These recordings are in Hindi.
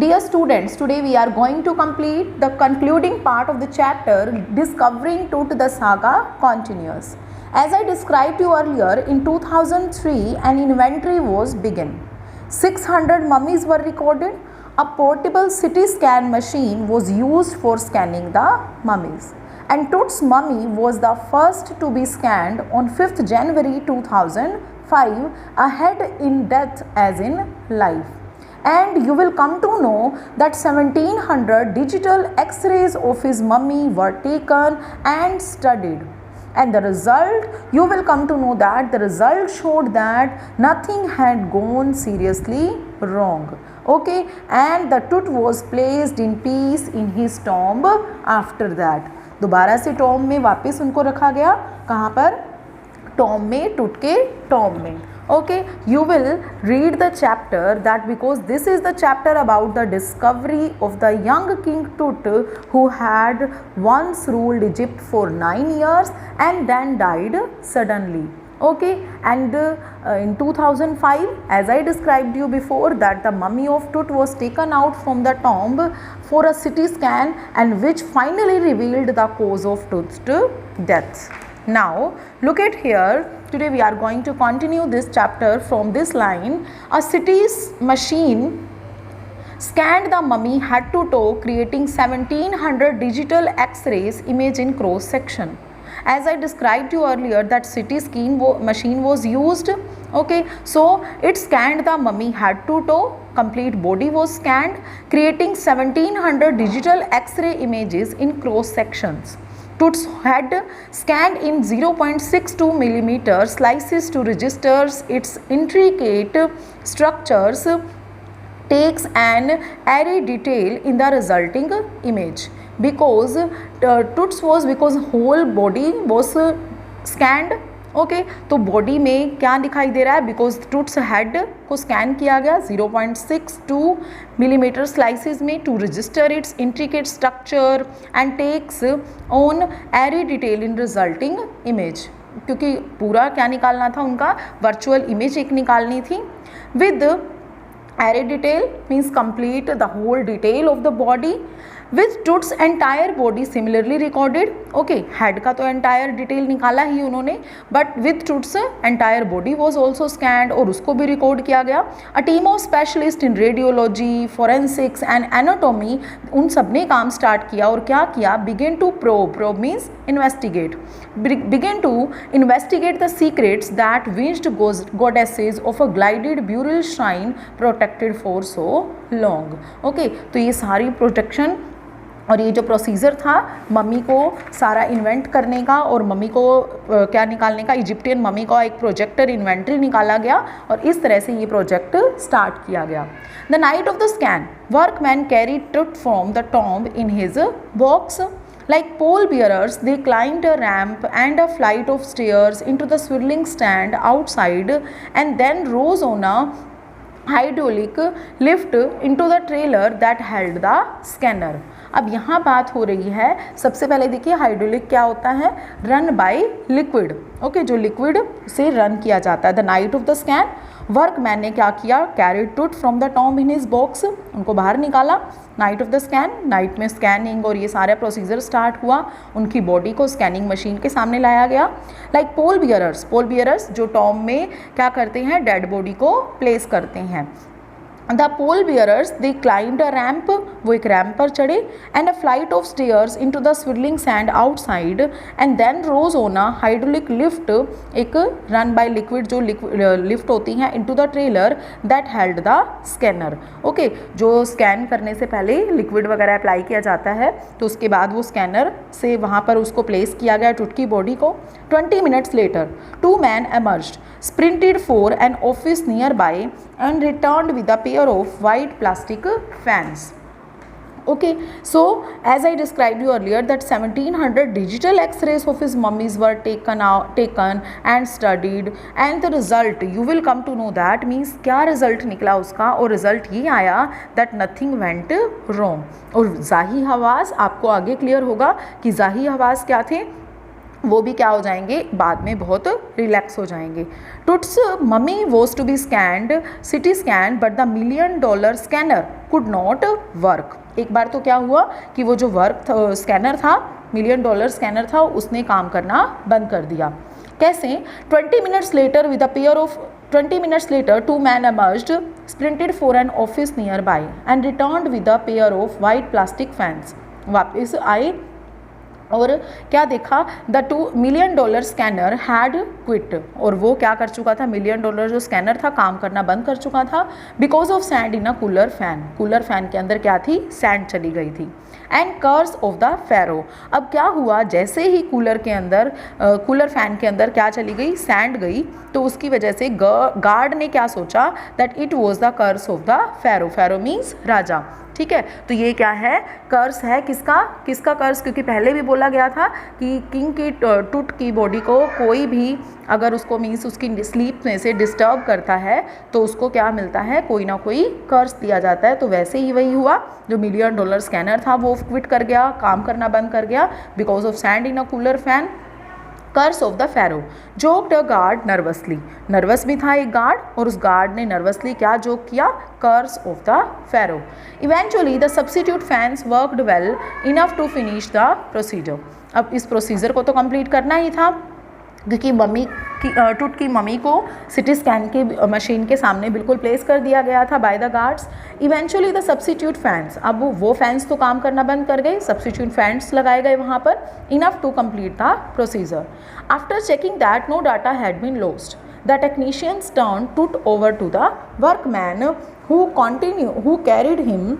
Dear students, today we are going to complete the concluding part of the chapter Discovering Tut the Saga continues. As I described you earlier, in 2003 an inventory was begun. 600 mummies were recorded. A portable CT scan machine was used for scanning the mummies. And Tut's mummy was the first to be scanned on 5th January 2005, ahead in death as in life. And you will come to know that 1700 digital x-rays of his mummy were taken and studied. And the result, you will come to know that the result showed that nothing had gone seriously wrong. Okay, and the Tut was placed in peace in his tomb after that. दोबारा से टॉम में वापस उनको रखा गया. कहाँ पर? टॉम में, टुट के टॉम में. Okay, you will read the chapter that because this is the chapter about the discovery of the young king Tut who had once ruled Egypt for 9 years and then died suddenly. Okay, and in 2005, as I described you before, that the mummy of Tut was taken out from the tomb for a CT scan and which finally revealed the cause of Tut's death. Now look at here. Today we are going to continue this chapter from this line. A CT machine scanned the mummy head to toe, creating 1700 digital X-rays image in cross section. As I described you earlier, that CT machine was used. Okay, so it scanned the mummy head to toe, complete body was scanned, creating 1700 digital X-ray images in cross sections. Tut's head scanned in 0.62 millimeter slices to register its intricate structures, takes an airy detail in the resulting image. Because Tut's was because whole body was scanned. Okay, तो बॉडी में क्या दिखाई दे रहा है? बिकॉज टुट्स हेड को स्कैन किया गया 0.62 मिलीमीटर स्लाइसिस में to register its intricate structure and takes on every detail in resulting image. क्योंकि पूरा क्या निकालना था उनका? वर्चुअल इमेज एक निकालनी थी. With every detail means complete the whole detail of the body with Tut's entire body similarly recorded. Okay, head का तो entire detail निकाला ही उन्होंने, but with Tut's entire body was also scanned और उसको भी record किया गया. A team of specialists in radiology, forensics and anatomy, उन सब ने काम start किया और क्या किया? Begin to probe means investigate. Begin to investigate the secrets that winged goddesses of a glided burial shrine protected for so long. Okay, तो ये सारी protection और ये जो प्रोसीजर था मम्मी को सारा इन्वेंट करने का और मम्मी को क्या निकालने का, इजिप्टियन मम्मी का एक प्रोजेक्टर इन्वेंट्री निकाला गया और इस तरह से ये प्रोजेक्ट स्टार्ट किया गया. The night of the scan workman carry Tut from the tomb in his box. Like pole bearers, they climbed a ramp and a flight of stairs into the swirling stand outside and then rose on a hydraulic lift into the trailer that held the scanner. अब यहाँ बात हो रही है, सबसे पहले देखिए हाइड्रोलिक क्या होता है? Run by liquid. ओके, जो लिक्विड से रन किया जाता है. The night of the scan workman ने क्या किया? Carried Tut from the tomb in his box, उनको बाहर निकाला. Night of the scan, night में स्कैनिंग और ये सारा प्रोसीजर स्टार्ट हुआ. उनकी बॉडी को स्कैनिंग मशीन के सामने लाया गया. लाइक पोल बियरर्स जो टॉम्ब में क्या करते हैं? डेड बॉडी को प्लेस करते हैं. The pole bearers they climbed a ramp, वो एक रैम्प पर चढ़े, and a flight of stairs into the swirling sand outside and then rose on a hydraulic lift, एक run by liquid जो लिफ्ट होती हैं into the trailer that held the scanner. Okay, जो स्कैन करने से पहले लिक्विड वगैरह अप्लाई किया जाता है तो उसके बाद वो स्कैनर से वहाँ पर उसको प्लेस किया गया Tut की बॉडी को. 20 minutes later, 2 men emerged, sprinted for an office nearby and returned with a pair of white plastic fans. Okay, so as I described you earlier that 1700 digital x-rays of his mummies were taken and studied and the result you will come to know that means क्या result निकला उसका, और result ये आया that nothing went wrong. और जाही हवास आपको आगे क्लियर होगा कि जाही हवास क्या थे? वो भी क्या हो जाएंगे, बाद में बहुत रिलैक्स हो जाएंगे। Tut's mummy was to be scanned CT scan but the $1 million scanner could not work. एक बार तो क्या हुआ कि वो जो स्कैनर था, $1 million स्कैनर था, उसने काम करना बंद कर दिया। कैसे? 20 minutes later 2 men emerged, sprinted for an office nearby and returned with a pair of white plastic fans। वापस आए और क्या देखा, the $2 million scanner had quit, और वो क्या कर चुका था, $1 million जो स्कैनर था काम करना बंद कर चुका था, because of sand in a cooler fan. Cooler fan के अंदर क्या थी, सैंड चली गई थी। एंड कर्स ऑफ द फेरो, अब क्या हुआ, जैसे ही कूलर फैन के अंदर क्या चली गई, सैंड गई, तो उसकी वजह से गार्ड ने क्या सोचा, that it was the curse of the Pharaoh. Pharaoh means राजा, ठीक है। तो ये क्या है, कर्स है, किसका कर्स, क्योंकि पहले भी बोला गया था कि किंग की टूट की बॉडी को कोई भी अगर उसको मीन्स उसकी स्लीप में से डिस्टर्ब करता है तो उसको क्या मिलता है, कोई ना कोई कर्स दिया जाता है। तो वैसे ही वही हुआ, जो $1 million स्कैनर था वो क्विट कर गया, काम करना बंद कर गया, because of sand in a cooler fan. Curse of the pharaoh, joked a guard nervously, nervous भी था एक गार्ड, और उस गार्ड ने नर्वसली क्या जोक किया, curse of the pharaoh. Eventually the substitute fans worked well enough to finish the procedure. अब इस प्रोसीजर को तो कंप्लीट करना ही था, क्योंकि टूट की मम्मी को सिटी स्कैन के मशीन के सामने बिल्कुल प्लेस कर दिया गया था by the guards. Eventually the substitute fans, अब वो फैंस तो काम करना बंद कर गए, सब्स्टिट्यूट फैंस लगाए गए वहाँ पर, enough to complete the procedure. After checking that no data had been lost, the technicians turn Tut over to the workman who carried him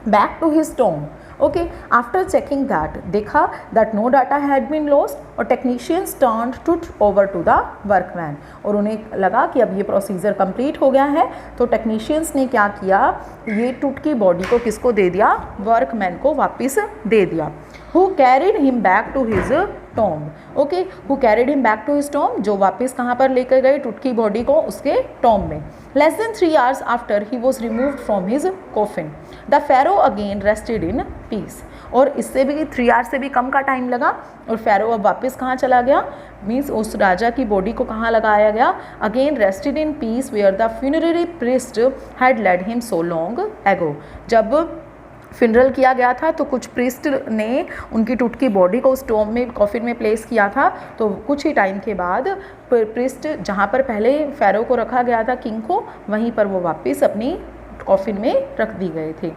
back to his tomb. Okay, after checking that, देखा that no data had been lost, और technicians turned Tut over to the workman, और उन्हें लगा कि अब ये प्रोसीजर कंप्लीट हो गया है, तो टेक्नीशियंस ने क्या किया, ये टूट की बॉडी को किसको दे दिया, वर्कमैन को वापस दे दिया। Who carried him back to his tomb, okay, who carried him back to his tomb, जो वापस कहाँ पर लेकर गए टूट की बॉडी को, उसके टॉम में। Less than 3 hours after he was removed from his coffin, the pharaoh again rested in peace। और इससे भी 3 hours से भी कम का टाइम लगा, और फेरो अब वापस कहाँ चला गया, मीन्स उस राजा की बॉडी को कहाँ लगाया गया, again rested in peace where the funerary priest had laid him so long ago. जब फिनरल किया गया था तो कुछ प्रीस्ट ने उनकी टूट की बॉडी को उस टॉम में, कॉफिन में प्लेस किया था, तो कुछ ही टाइम के बाद प्रीस्ट जहाँ पर पहले फेरो को रखा गया था, किंग को, वहीं पर वो वापस अपनी कॉफिन में रख दी गए थे।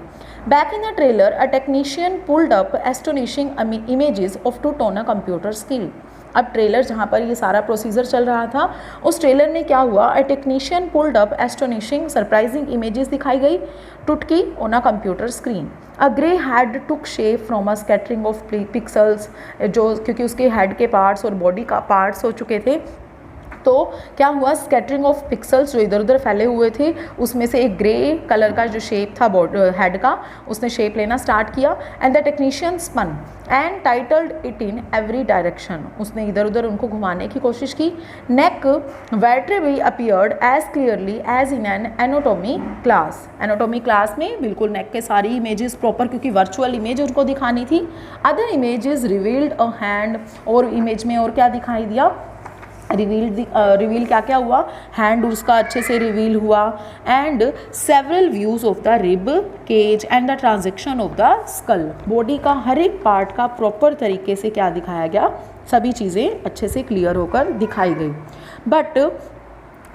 Back in the trailer a technician pulled up astonishing images of टूट ऑन अ कंप्यूटर स्क्रीन। अब ट्रेलर जहाँ पर ये सारा प्रोसीजर चल रहा था, उस ट्रेलर में क्या हुआ, a technician pulled up astonishing surprising images दिखाई गई टूट की on a computer screen. A grey had took shape from a scattering of pixels, जो क्योंकि उसके हेड के पार्ट्स और बॉडी का पार्ट्स हो चुके थे, तो क्या हुआ, स्कैटरिंग ऑफ पिक्सल्स जो इधर उधर फैले हुए थे, उसमें से एक ग्रे कलर का जो शेप था हेड का, उसने शेप लेना स्टार्ट किया। And the technician spun and tilted it in every direction, उसने इधर उधर उनको घुमाने की कोशिश की। Neck vertebrae appeared as clearly as in an anatomy class, anatomy class में बिल्कुल नेक के सारी इमेजेस प्रॉपर, क्योंकि वर्चुअल इमेज उनको दिखानी थी। Other images revealed a hand, और इमेज में और क्या दिखाई दिया, रिवील क्या क्या हुआ, हैंड उसका अच्छे से रिवील हुआ। And several views of the rib cage and the transaction of the skull, body का हर एक पार्ट का प्रॉपर तरीके से क्या दिखाया गया, सभी चीज़ें अच्छे से क्लियर होकर दिखाई गई। But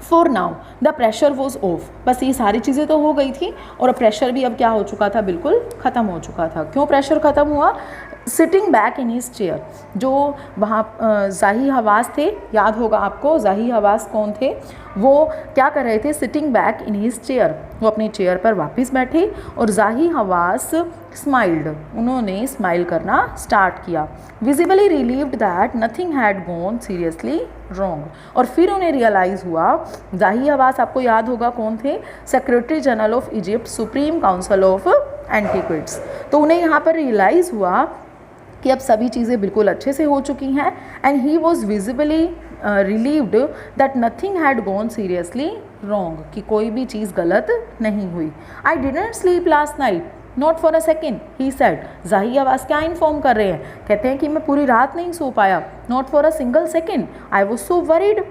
for now the pressure was of, बस ये सारी चीज़ें तो हो गई थी, और प्रेशर भी अब क्या हो चुका था, बिल्कुल ख़त्म हो चुका था। क्यों प्रेशर ख़त्म हुआ, sitting back in his chair, जो वहाँ ज़ाही हवास थे, याद होगा आपको ज़ाही हवास कौन थे, वो क्या कर रहे थे, sitting back in his chair, वो अपनी चेयर पर वापस बैठे, और ज़ाही हवास स्माइल्ड, उन्होंने स्माइल करना स्टार्ट किया। Visibly relieved that nothing had gone seriously wrong, और फिर उन्हें रियलाइज़ हुआ, ज़ाही हवास आपको याद होगा कौन थे, secretary general of Egypt, supreme council of antiquities, तो उन्हें यहाँ पर रियलाइज़ हुआ कि अब सभी चीज़ें बिल्कुल अच्छे से हो चुकी हैं। And he was visibly relieved that nothing had gone seriously wrong, कि कोई भी चीज़ गलत नहीं हुई। I didn't sleep last night, not for a second, he said, जाही आवाज़ क्या इन्फॉर्म कर रहे हैं, कहते हैं कि मैं पूरी रात नहीं सो पाया, not for a single second, I was so worried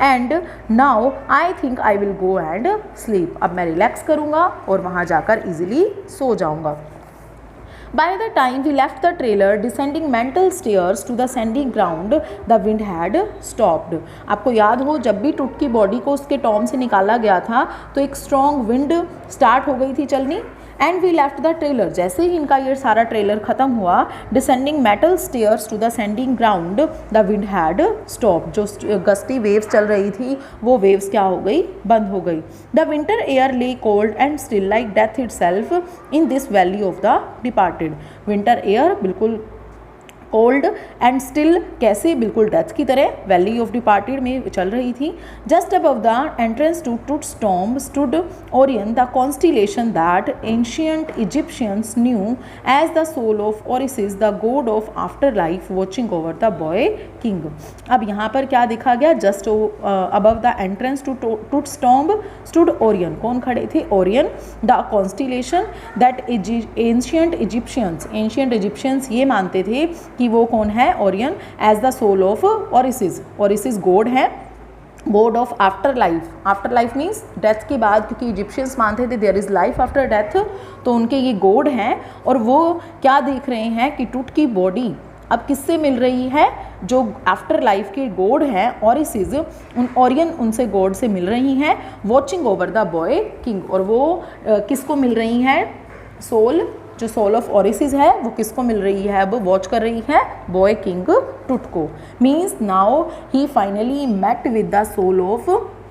and now I think I will go and sleep, अब मैं रिलैक्स करूँगा और वहाँ जाकर ईजिली सो जाऊँगा. By the time we left the trailer, descending mental stairs to the sandy ground, the wind had stopped. आपको याद हो जब भी टुट की बॉडी को उसके टॉम से निकाला गया था तो एक स्ट्रॉन्ग विंड स्टार्ट हो गई थी चलनी. And we left the trailer, जैसे ही इनका ये सारा ट्रेलर ख़त्म हुआ, descending metal stairs to the sending ground, the wind had stop, जो गस्टी वेव्स चल रही थी वो वेव्स क्या हो गई, बंद हो गई. द विंटर एयर ले cold and still like death itself in this valley of the departed. Winter air बिल्कुल कोल्ड एंड स्टिल, कैसे, बिल्कुल डेथ की तरह वैली ऑफ डिपार्टेड में चल रही थी. Just above the entrance to Tut's tomb stood Orion, the constellation that ancient Egyptians knew as the soul of Osiris, the god of after life watching over the boy king. अब यहाँ पर क्या देखा गया, just above the entrance to Tut's tomb stood Orion, कौन खड़े थे, Orion. The constellation that ancient Egyptians ये मानते थे कि वो कौन है, Orion, as the soul of Osiris. Osiris god है, god of after life. After life means death के बाद, क्योंकि इजिप्शियंस मानते थे there is life after death, तो उनके ये गॉड हैं. और वो क्या देख रहे हैं कि टुट की बॉडी अब किससे मिल रही है, जो आफ्टर लाइफ के गॉड हैं ओरिसिस, उन ओरियन उनसे गॉड से मिल रही हैं, watching over the boy king. और वो किसको मिल रही हैं, सोल, जो सोल ऑफ ओरिसिस है वो किसको मिल रही है, अब वॉच कर रही है बॉय किंग टुट को. Means now he finally met with the soul of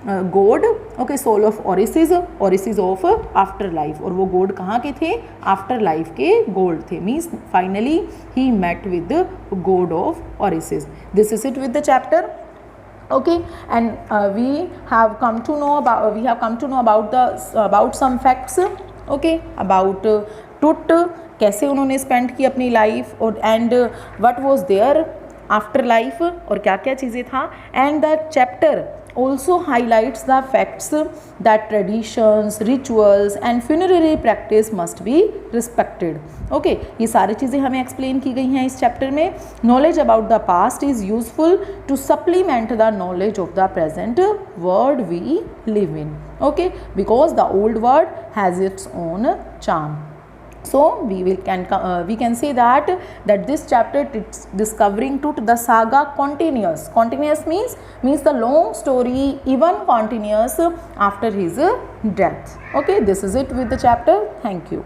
God, okay, soul of Osiris, Osiris of after life. और वो गॉड कहाँ के थे, आफ्टर लाइफ के गॉड थे. Means finally he met with God of Osiris. This is it with the chapter. Okay, and we have come to know about some facts, okay, about टुट, कैसे उन्होंने स्पेंड की अपनी लाइफ, और and what was there after life, और क्या क्या चीज़ें था. And the chapter also highlights the facts that traditions, rituals and funerary practice must be respected. Okay, ये सारी चीज़ें हमें एक्सप्लेन की गई हैं इस चैप्टर में. Knowledge about the past is useful to supplement the knowledge of the present world we live in. Okay, because the old world has its own charm. So we can say that this chapter discovering Tut, the saga continuous. Continuous means the long story even continuous after his death. Okay, this is it with the chapter. Thank you.